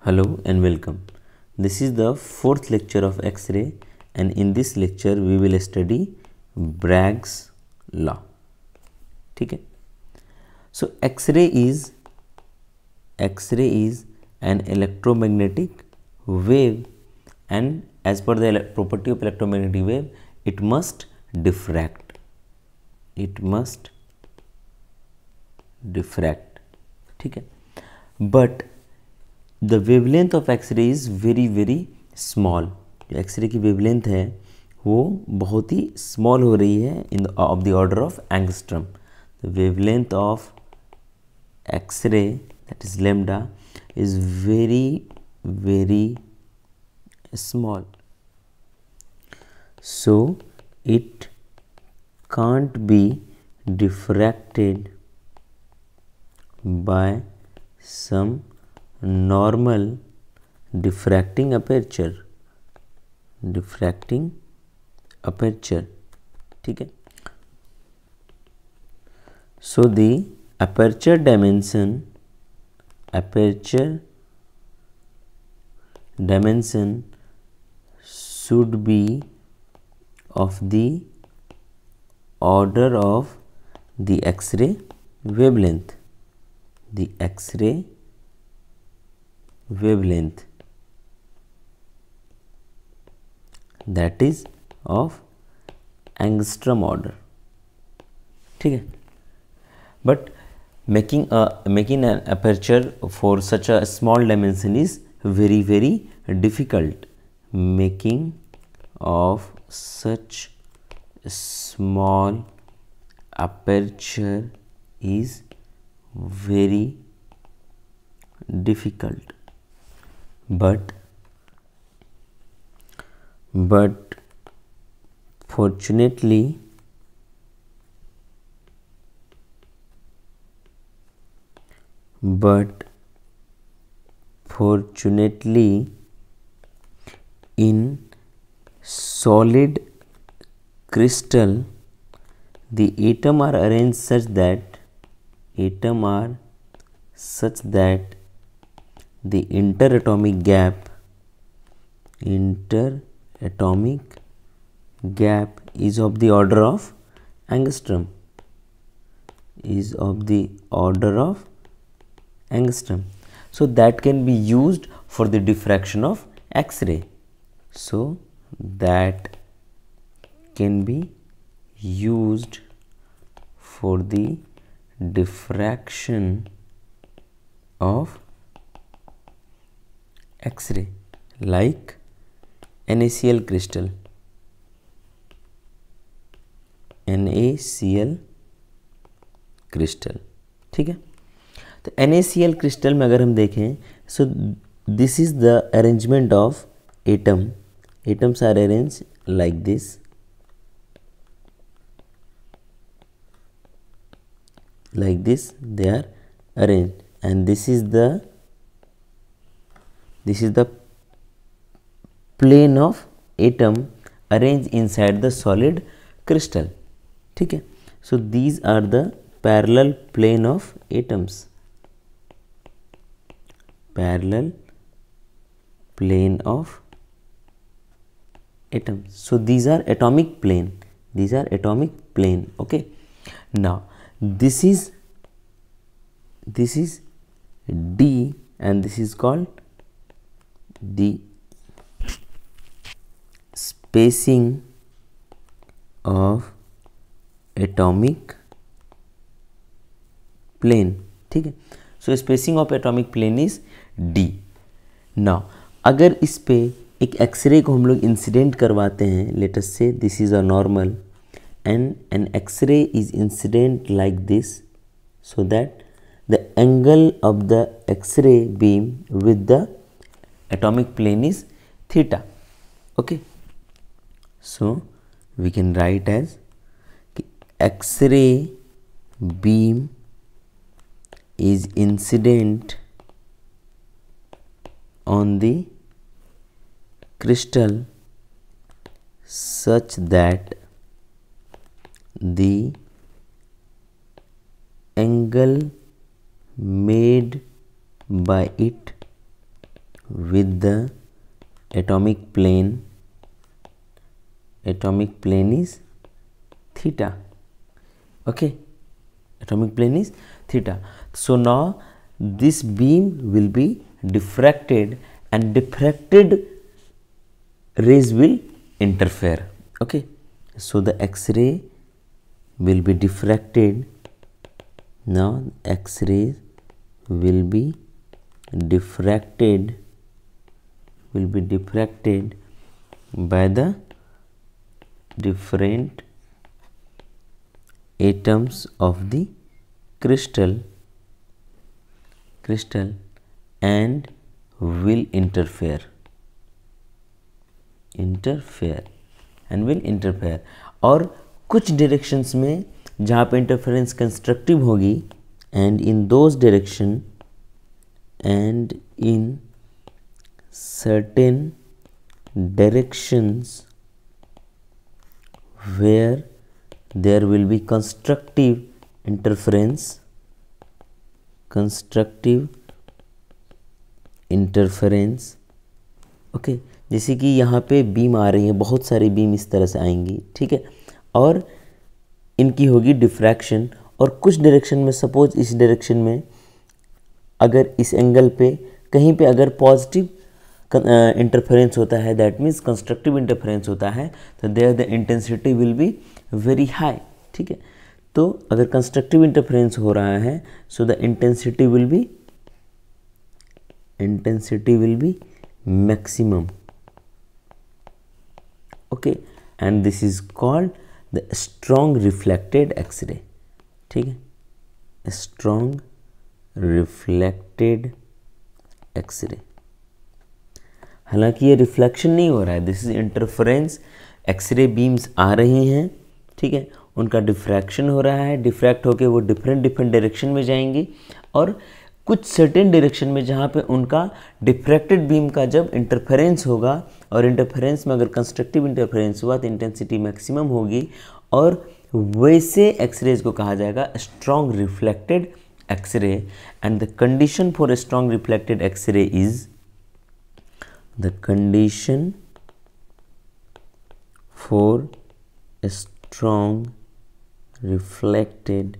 Hello and welcome. This is the fourth lecture of X-ray, and in this lecture we will study Bragg's law. ठीक है. So X-ray is an electromagnetic wave, and as per the property of electromagnetic wave, it must diffract. ठीक है. But the wavelength of X-ray is very small. जो X-ray की wavelength है वो बहुत ही small हो रही है of the order of angstrom. The wavelength of X-ray, that is lambda, is very small. So it can't be diffracted by some normal diffracting aperture. ठीक है. So the aperture dimension should be of the order of the X-ray wavelength. That is of angstrom order. ठीक है. But making an aperture for such a small dimension is very difficult. Making of such small aperture is very difficult, but fortunately in solid crystal the atom are arranged such that the interatomic gap is of the order of angstrom. So that can be used for the diffraction of X-ray. So that can be used for the diffraction of X-ray, like NaCl crystal. ठीक है. तो NaCl crystal में अगर हम देखें, so this is the arrangement of atoms are arranged like this. They are arranged, and this is the plane of atom arranged inside the solid crystal. ठीक है. So these are the parallel plane of atoms. So these are atomic plane. Okay. Now this is D, and this is called the spacing of atomic plane. ठीक है. So spacing of atomic plane is D. Now अगर इस पे एक x ray को हम लोग incident करवाते हैं, लेट अस से this is a normal and an X-ray is incident like this, so that the angle of the X-ray beam with the atomic plane is theta. Okay. So we can write as X-ray beam is incident on the crystal such that the angle made by it with the atomic plane is theta. Okay, atomic plane is theta. So now this beam will be diffracted and diffracted rays will interfere. Okay, so the X-ray will be diffracted. Now X-rays will be diffracted by the different atoms of the crystal and will interfere और कुछ directions में जहाँ पे interference constructive होगी, and in certain directions where there will be constructive interference. Okay, जैसे कि यहाँ पे बीम आ रही है, बहुत सारी बीम इस तरह से आएंगी, ठीक है, और इनकी होगी डिफ्रैक्शन, और कुछ डायरेक्शन में, सपोज इस डायरेक्शन में अगर इस एंगल पे कहीं पे अगर पॉजिटिव इंटरफेरेंस होता है, दैट मीन्स कंस्ट्रक्टिव इंटरफेरेंस होता है, तो there the intensity will be very high. ठीक है, तो अगर कंस्ट्रक्टिव इंटरफेरेंस हो रहा है, so the intensity will be maximum. Okay, and this is called the strong reflected X-ray. ठीक है, स्ट्रॉन्ग रिफ्लेक्टेड एक्सरे. हालांकि ये रिफ्लेक्शन नहीं हो रहा है, this is interference. X-ray beams आ रही हैं, ठीक है, उनका डिफ्रैक्शन हो रहा है, डिफ्रैक्ट होके वो डिफरेंट डायरेक्शन में जाएंगी, और कुछ सर्टेन डायरेक्शन में जहाँ पे उनका डिफ्रैक्टेड बीम का जब इंटरफेरेंस होगा, और इंटरफेरेंस में अगर कंस्ट्रक्टिव इंटरफेरेंस हुआ तो इंटेंसिटी मैक्सिमम होगी, और वैसे एक्सरेज को कहा जाएगा strong reflected X-ray. And the condition for strong reflected X-ray is the condition for a strong reflected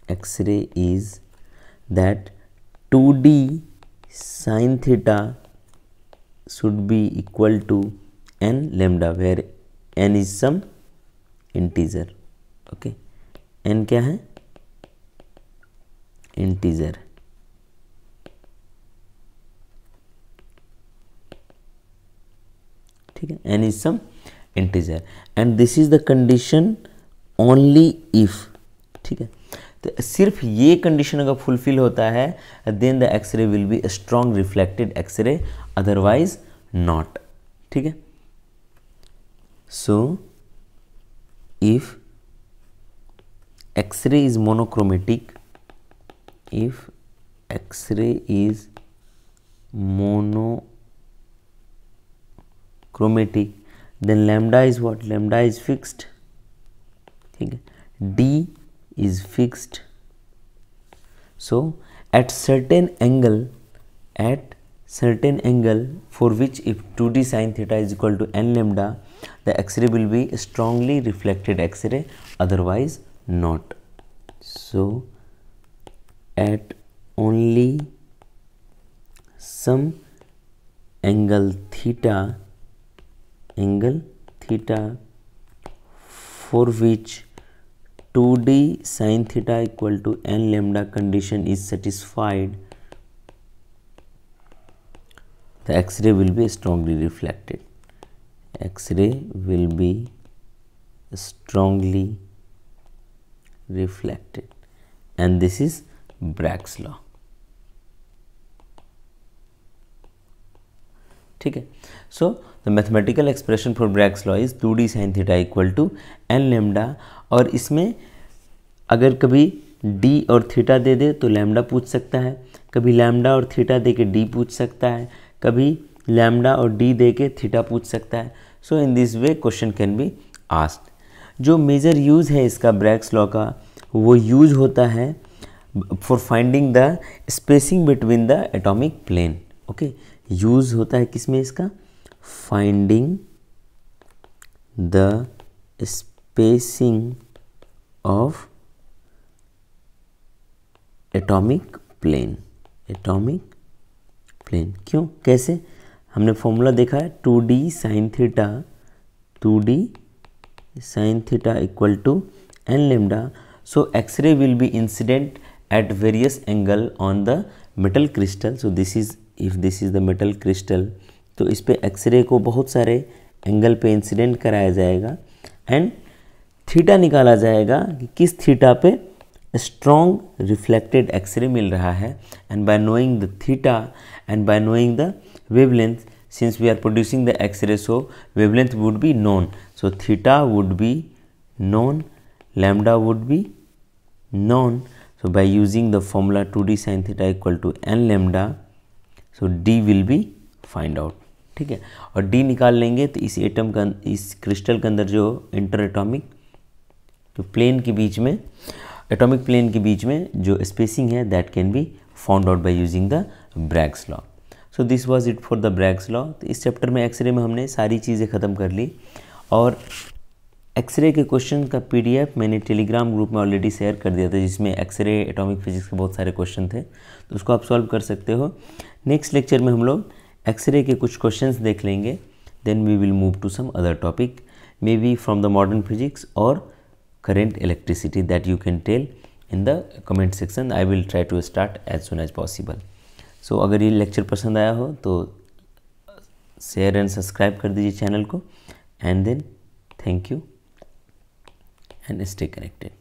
X-ray is that 2D sin theta should be equal to n lambda, where n is some integer. Okay, n क्या है? integer. ठीक है, n is some integer, and this is the condition only if. ठीक है, तो सिर्फ ये condition अगर फुलफिल होता है, then the X-ray will be a strong reflected X-ray, otherwise not. ठीक है, so if X-ray is monochromatic, if X-ray is monochromatic, then lambda is what? Lambda is fixed. ठीक है, D is fixed. So at certain angle for which if 2D sin theta is equal to n lambda, the X-ray will be a strongly reflected X-ray, otherwise not. So at only some angle theta for which 2D sin theta equal to n lambda condition is satisfied, the X-ray will be strongly reflected. X-ray will be strongly reflected, and this is Bragg's law. ठीक है, so the mathematical expression for Bragg's law is 2D sin theta equal to n lambda, और इसमें अगर कभी d और theta दे दे तो lambda पूछ सकता है, कभी लैम्डा और थीटा दे के d पूछ सकता है, कभी लैम्डा और d दे के थीटा पूछ सकता है. So in this way question can be asked. जो मेजर यूज़ है इसका ब्रैग्स लॉ का, वो यूज होता है for finding the spacing between the atomic plane. Okay, use होता है किसमें इसका, finding the spacing of atomic plane. Atomic plane क्यों, कैसे, हमने फॉर्मूला देखा है 2d sin theta, 2d sin theta equal to n lambda. So X-ray will be incident at various angle on the metal crystal. So this is, if this is the metal crystal, तो इस पे x ray को बहुत सारे angle पे incident कराया जाएगा and theta निकाला जाएगा कि किस थीटा पे स्ट्रॉन्ग रिफ्लेक्टेड एक्सरे मिल रहा है। And bye knowing the theta and bye knowing the wavelength, since we are producing the X-ray, so wavelength would be known, so theta would be known, lambda would be known. So by using the formula 2d sin theta equal to n lambda, so d will be find out। ठीक है, और d निकाल लेंगे तो इस atom का, इस crystal के अंदर जो इंटर एटॉमिक तो प्लेन के बीच में, एटॉमिक प्लेन के बीच में जो स्पेसिंग है that can be found out by using the Bragg's law. So this was it for the Bragg's law. तो इस चैप्टर में एक्सरे में हमने सारी चीज़ें ख़त्म कर ली और एक्सरे के क्वेश्चन का पीडीएफ मैंने टेलीग्राम ग्रुप में ऑलरेडी शेयर कर दिया था, जिसमें एक्सरे एटॉमिक फिजिक्स के बहुत सारे क्वेश्चन थे, तो उसको आप सॉल्व कर सकते हो। नेक्स्ट लेक्चर में हम लोग एक्सरे के कुछ क्वेश्चंस देख लेंगे, then we will move to some other topic, maybe from the modern physics और current electricity, that you can tell in the comment section. I will try to start as soon as possible. So अगर ये lecture पसंद आया हो तो share and subscribe कर दीजिए channel को, and then thank you and stay connected.